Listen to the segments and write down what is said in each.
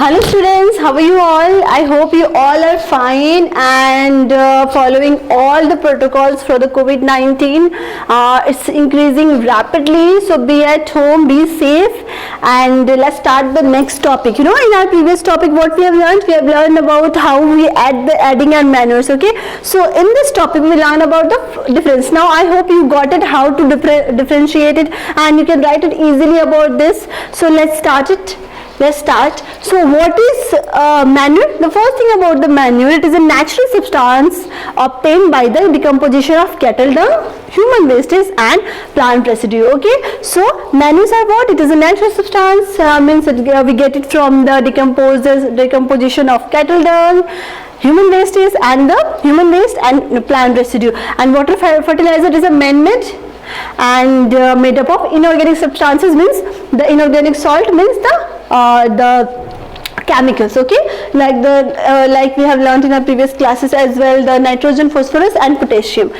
Hello students, how are you all? I hope you all are fine and following all the protocols for the COVID-19. It's increasing rapidly, so be at home, be safe, and let's start the next topic. You know, in our previous topic what we have learned about how we add the adding and manners. Okay, so in this topic we learn about the difference. Now I hope you got it, how to differentiate it, and you can write it easily about this. So let's start it. Let's start. So what is manure? The first thing about the manure, it is a natural substance obtained by the decomposition of cattle dung, human wastes and plant residue. Okay, so manures are what? It is a natural substance, means we get it from the decomposition of cattle dung, human wastes and plant residue. And water fertilizer is a man-made and made up of inorganic substances, means the inorganic salt means the chemicals. Okay, like we have learned in our previous classes as well, the nitrogen, phosphorus and potassium.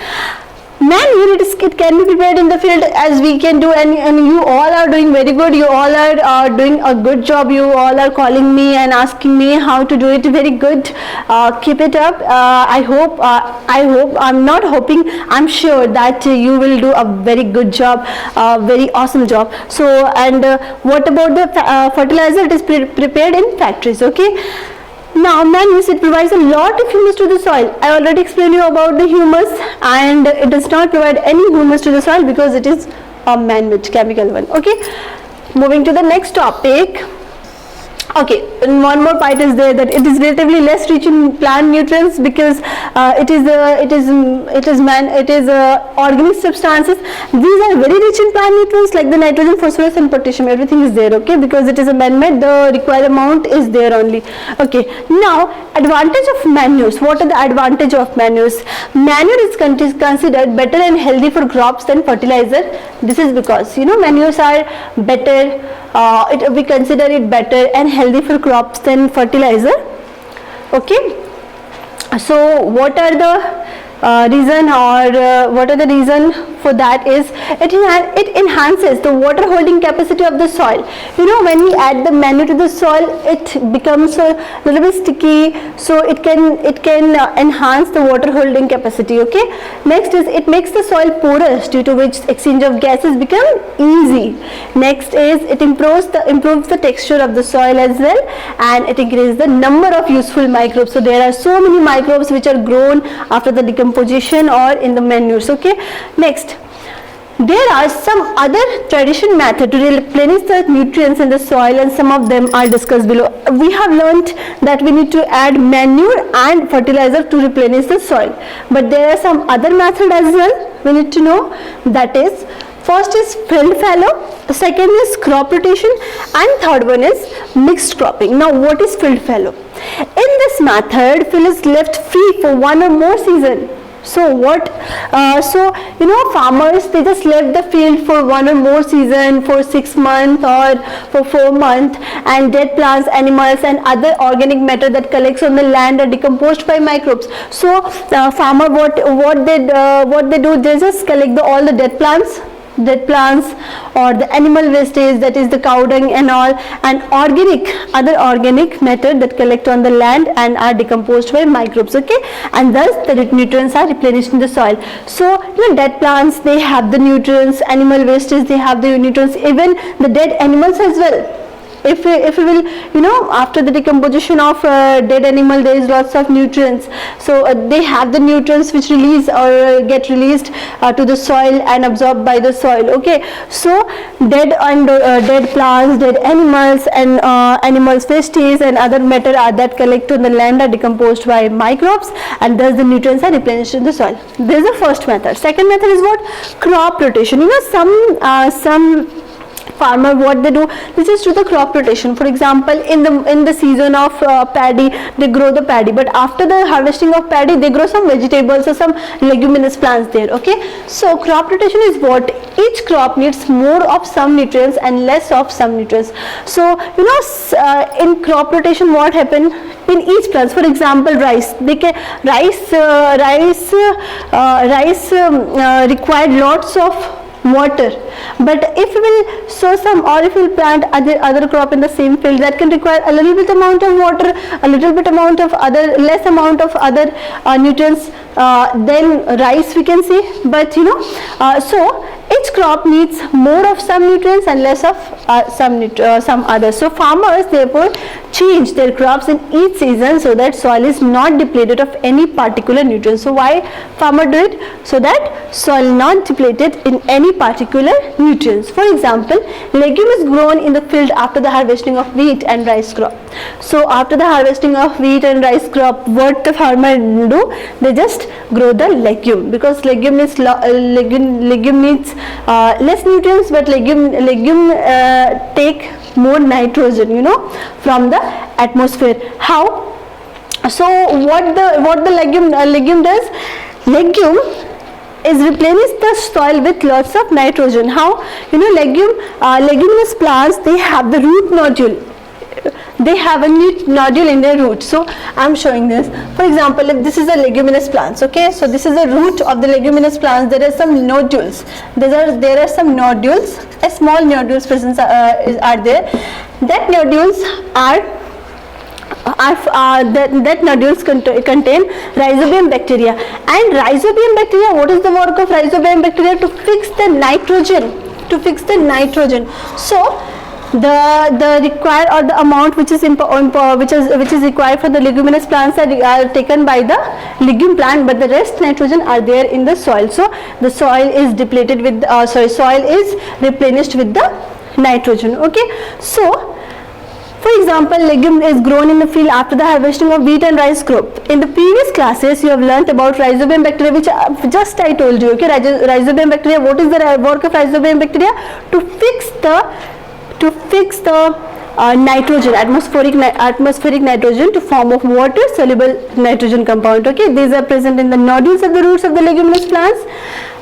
Manure, it can be prepared in the field as we can do, and you all are doing very good. You all are doing a good job. You all are calling me and asking me how to do it. Very good. Keep it up. I hope I'm not hoping, I'm sure that you will do a very good job, very awesome job. So, and what about the fertilizer? It is prepared in factories. Okay. Now manure, it provides a lot of humus to the soil. I already explained you about the humus, and it does not provide any humus to the soil because it is a man-made chemical one. Okay, moving to the next topic. Okay, and one more part is there, that it is relatively less rich in plant nutrients because it is organic substances. These are very rich in plant nutrients like the nitrogen, phosphorus and potassium. Everything is there. Okay, because it is a man-made, the required amount is there only. Okay, now advantage of manures. What are the advantage of manures? Manure is considered better and healthy for crops than fertilizer. This is because, you know, manures are better. We consider it better and healthy for crops than fertilizer. Okay, so what are the reason for that is it enhances the water holding capacity of the soil. You know, when we add the manure to the soil, it becomes a little bit sticky, so it can enhance the water holding capacity. Okay, next is it makes the soil porous, due to which exchange of gases become easy. Next is it improves the texture of the soil as well, and it increases the number of useful microbes. So there are so many microbes which are grown after the decomposition or in the manures. Okay, next, there are some other traditional methods to replenish the nutrients in the soil, and some of them are discussed below. We have learnt that we need to add manure and fertilizer to replenish the soil, but there are some other methods as well we need to know. That is, first is field fallow, second is crop rotation, and third one is mixed cropping. Now what is field fallow? In this method, field is left free for one or more seasons. So what, so you know, farmers, they just left the field for one or more season, for 6 months or for 4 months, and dead plants, animals and other organic matter that collects on the land are decomposed by microbes. So farmer, what they do, they just collect all the dead plants or the animal wastage, that is the cow dung and all, and other organic matter that collect on the land and are decomposed by microbes. Okay, and thus the nutrients are replenished in the soil. So you know, dead plants, they have the nutrients, animal wastage, they have the nutrients, even the dead animals as well. If we will, you know, after the decomposition of dead animal, there is lots of nutrients, so they have the nutrients which release or get released to the soil and absorbed by the soil. Okay, so dead plants, dead animals and animals wastes and other matter that collect on the land are decomposed by microbes, and thus the nutrients are replenished in the soil. This is the first method. Second method is what? Crop rotation. You know, some farmer, what they do, this is to the crop rotation. For example, in the season of paddy, they grow the paddy, but after the harvesting of paddy, they grow some vegetables or some leguminous plants there. Okay, so crop rotation is what? Each crop needs more of some nutrients and less of some nutrients. So you know, in crop rotation, what happen in each plant? For example, rice, rice required lots of water. But if we will sow some, or if we will plant other crop in the same field, that can require a little bit amount of water, a little bit amount of other, less amount of other nutrients than rice, we can say. But so each crop needs more of some nutrients and less of some others. So farmers therefore change their crops in each season so that soil is not depleted of any particular nutrients. So why farmer do it? So that soil not depleted in any particular nutrients. For example, legume is grown in the field after the harvesting of wheat and rice crop. So after the harvesting of wheat and rice crop, what the farmer do? They just grow the legume, because legume needs less nutrients, but legume take more nitrogen, from the atmosphere. How? So what the legume does? Legume is replenish the soil with lots of nitrogen. How? Leguminous plants, they have the root nodule. They have a nodule in their root. So I am showing this. For example, if this is a leguminous plants, okay, so this is the root of the leguminous plants. There are some nodules. There are some nodules. A small nodules present are there. That nodules that nodules contain rhizobium bacteria. And rhizobium bacteria, what is the work of rhizobium bacteria? To fix the nitrogen. So the required, or the amount which is required for the leguminous plants are taken by the legume plant, but the rest nitrogen are there in the soil. So the soil is depleted with soil is replenished with the nitrogen. Okay, so for example, legume is grown in the field after the harvesting of wheat and rice crop. In the previous classes, you have learnt about rhizobium bacteria, which just I told you. Okay, rhizobium bacteria. What is the work of rhizobium bacteria? To fix the nitrogen, atmospheric nitrogen, to form of water soluble nitrogen compound. Okay, these are present in the nodules of the roots of the leguminous plants,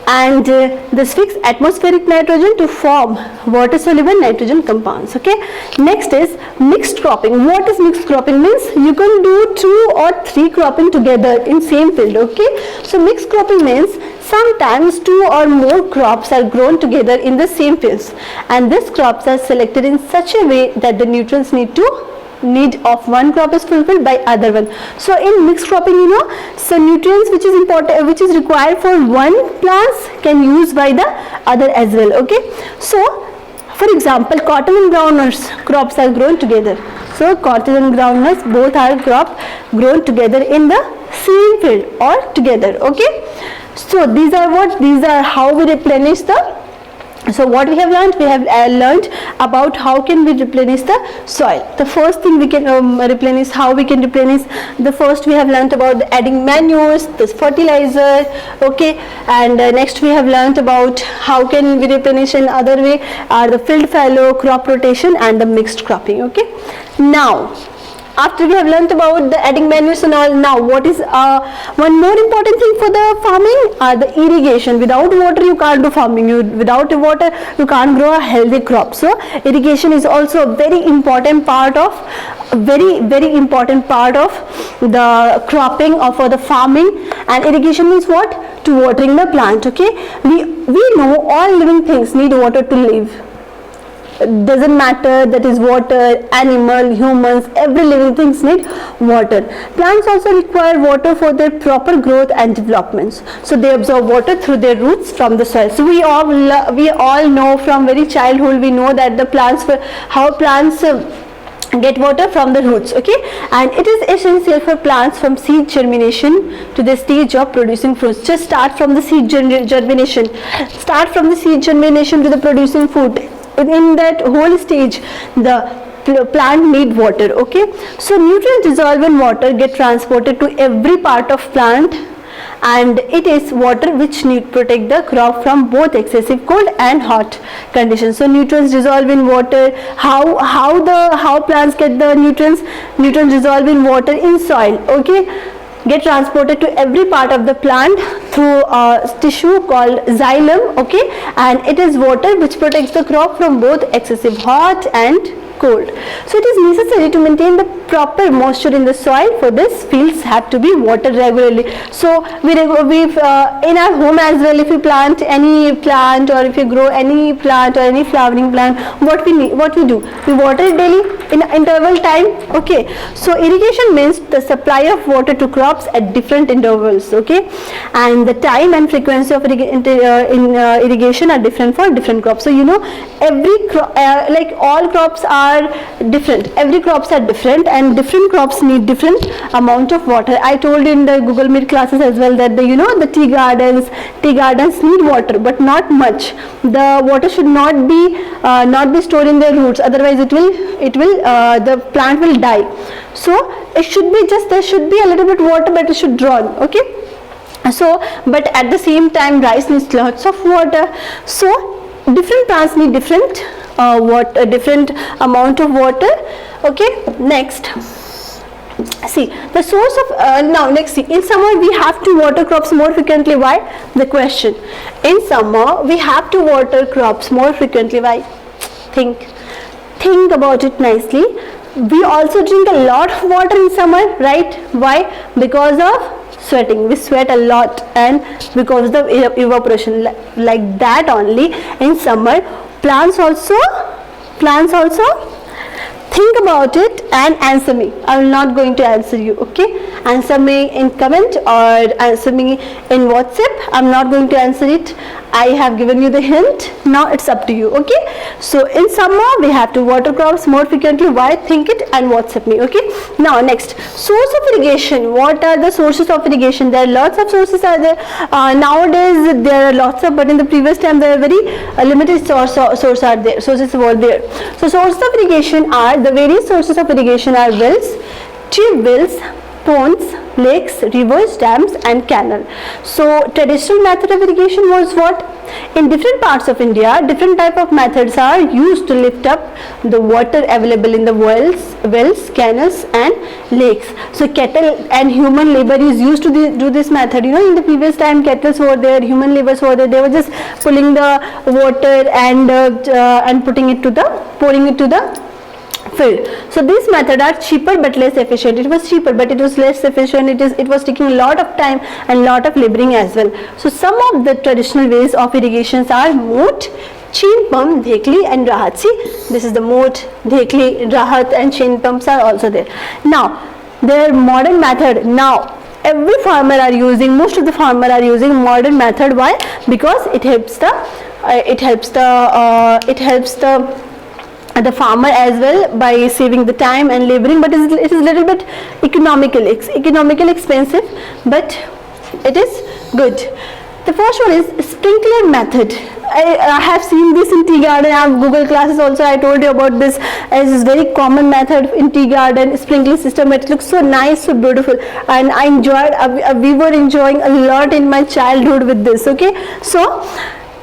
and this fix atmospheric nitrogen to form water soluble nitrogen compounds. Okay, next is mixed cropping. What is mixed cropping? Means you can do 2 or 3 cropping together in same field. Okay, so mixed cropping means sometimes 2 or more crops are grown together in the same fields, and these crops are selected in such a way that the nutrients need of one crop is fulfilled by other one. So in mixed cropping, so nutrients which is required for one plants can use by the other as well. Okay, so for example, cotton and groundnuts crops are grown together. So cotton and groundnuts both are crop grown together in the same field or together. Okay, so these are how we replenish the. So what we have learned? We have learned about how can we replenish the soil. The first thing we can replenish, how we can replenish. The first we have learned about adding manures, this fertilizer. Okay, and next we have learned about how can we replenish in other way are the field fallow, crop rotation, and the mixed cropping. Okay, now after we have learnt about the adding manures and all, now what is one more important thing for the farming? The irrigation. Without water you can't do farming. Without water you can't grow a healthy crop. So irrigation is also a very important part of the cropping or for the farming. And irrigation means what? To watering the plant. Okay, we know all living things need water to live. Doesn't matter that is water, animal, humans, every living things need water. Plants also require water for their proper growth and developments. So they absorb water through their roots from the soil. So we all know from very childhood, we know that the plants, how plants get water from the roots. Okay, and it is essential for plants from seed germination to the stage of producing fruits. Just start from the seed germination to the producing fruit. In that whole stage, the plant need water. Okay, so nutrients dissolved in water get transported to every part of plant, and it is water which need protect the crop from both excessive cold and hot conditions. So nutrients dissolve in water. How plants get the nutrients dissolve in water in soil. Okay, get transported to every part of the plant through a tissue called xylem. Okay, and it is water which protects the crop from both excessive hot and cold. So it is necessary to maintain the proper moisture in the soil. For this, fields have to be watered regularly. So we in our home as well, if you plant any plant or if you grow any plant or any flowering plant, what we do, we water it daily in interval time. Okay, so irrigation means the supply of water to crops at different intervals. Okay, and the time and frequency of irrigation are different for different crops. So you know, every like all crops are different, every crops are different, and different crops need different amount of water. I told in the Google Meet classes as well that the tea gardens need water, but not much. The water should not be stored in their roots, otherwise it will the plant will die. So it should be there should be a little bit water, but it should drawn. Okay, so but at the same time rice needs lots of water. So different plants need different different amount of water. Okay, next, see the source of now next, see, in summer we have to water crops more frequently. Why? The question, in summer we have to water crops more frequently. Why? Think about it nicely. We also drink a lot of water in summer, right? Why? Because of sweating. We sweat a lot, and because of the evaporation, like that only in summer. Plants also think about it and answer me. I will not going to answer you. Okay, answer me in comment or answer me in WhatsApp. I'm not going to answer it. I have given you the hint. Now it's up to you. Okay, so in summer we have to water crops more frequently. Why? Think it and WhatsApp me. Okay, now next, source of irrigation. What are the sources of irrigation? There are lots of sources are there. Nowadays there are lots of, but in the previous time there are very limited sources were there. So sources of irrigation are, the various sources of irrigation are wells, tube wells, ponds, lakes, rivers, dams and canal. So traditional method of irrigation was what? In different parts of India, different type of methods are used to lift up the water available in the wells, canals and lakes. So cattle and human labor is used to do this method. You know, in the previous time kettles were there, human labors were there. They were just pulling the water and pouring it to the field. So these methods are cheaper but less efficient. It was cheaper but it was less efficient. It was taking a lot of time and lot of laboring as well. So some of the traditional ways of irrigations are moat, chain pump, dhekli and rahat. See, this is the moat, dhekli, rahat and chain pumps are also there. Now their modern method, now every farmer are using, most of the farmer are using modern method. Why? Because it helps the farmer as well by saving the time and laboring, but it is little bit economically expensive, but it is good. The first one is sprinkler method. I have seen this in tea garden. I have Google classes also. I told you about this as this very common method in tea garden, sprinkler system. It looks so nice, so beautiful, and I enjoyed. We were enjoying a lot in my childhood with this. Okay, so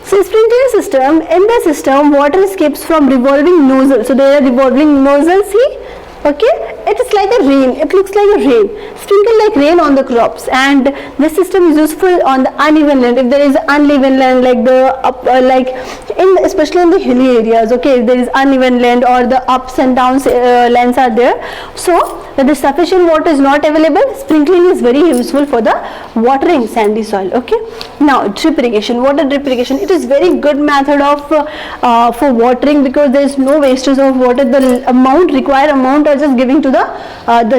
sprinkler system, in the system water escapes from revolving nozzle. So there are revolving nozzles. See, okay, it is like a rain, it looks like a rain, sprinkle like rain on the crops. And this system is useful on the uneven land. If there is uneven land, like especially in the hilly areas, okay, if there is uneven land or the ups and downs lands are there, so when the sufficient water is not available, sprinkling is very useful for the watering sandy soil. Okay, now drip irrigation, water drip irrigation, it is very good method of for watering, because there is no wastage of water. The required amount are just giving to the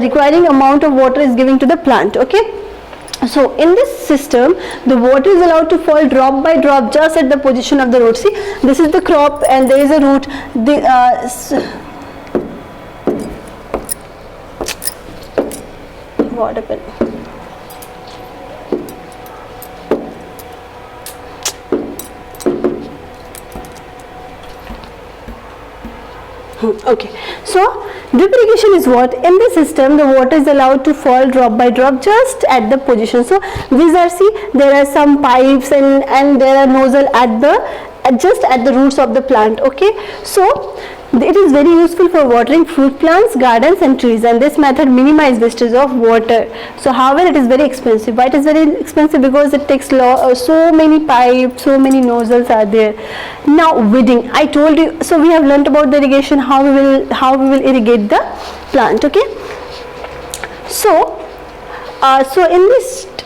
requiring amount of water is giving to the plant. Okay, so in this system the water is allowed to fall drop by drop just at the position of the root. See, this is the crop and there is a root. Water pen. Okay, so drip irrigation is what? In the system the water is allowed to fall drop by drop just at the position. So these are, see, there are some pipes and there are nozzle just at the roots of the plant. Okay, so It is very useful for watering fruit plants, gardens and trees, and this method minimizes wastage of water. So however, it is very expensive. Why it is very expensive? Because it takes so many pipes, so many nozzles are there. Now weeding, I told you, so we have learnt about the irrigation, how we will irrigate the plant. Okay, so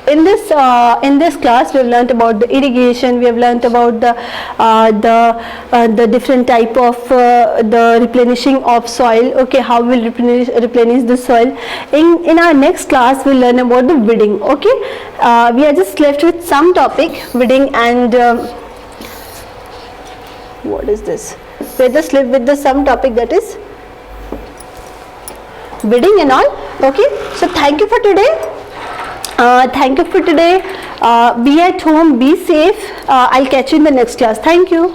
in this class we have learnt about the irrigation, we have learnt about the different type of the replenishing of soil. Okay, how we will replenish the soil. In our next class we will learn about the weeding. Okay, we are just left with some topic, weeding and what is this? We are just left with the some topic, that is weeding and all. Okay, so thank you for today. Be at home, be safe. I'll catch you in the next class. Thank you.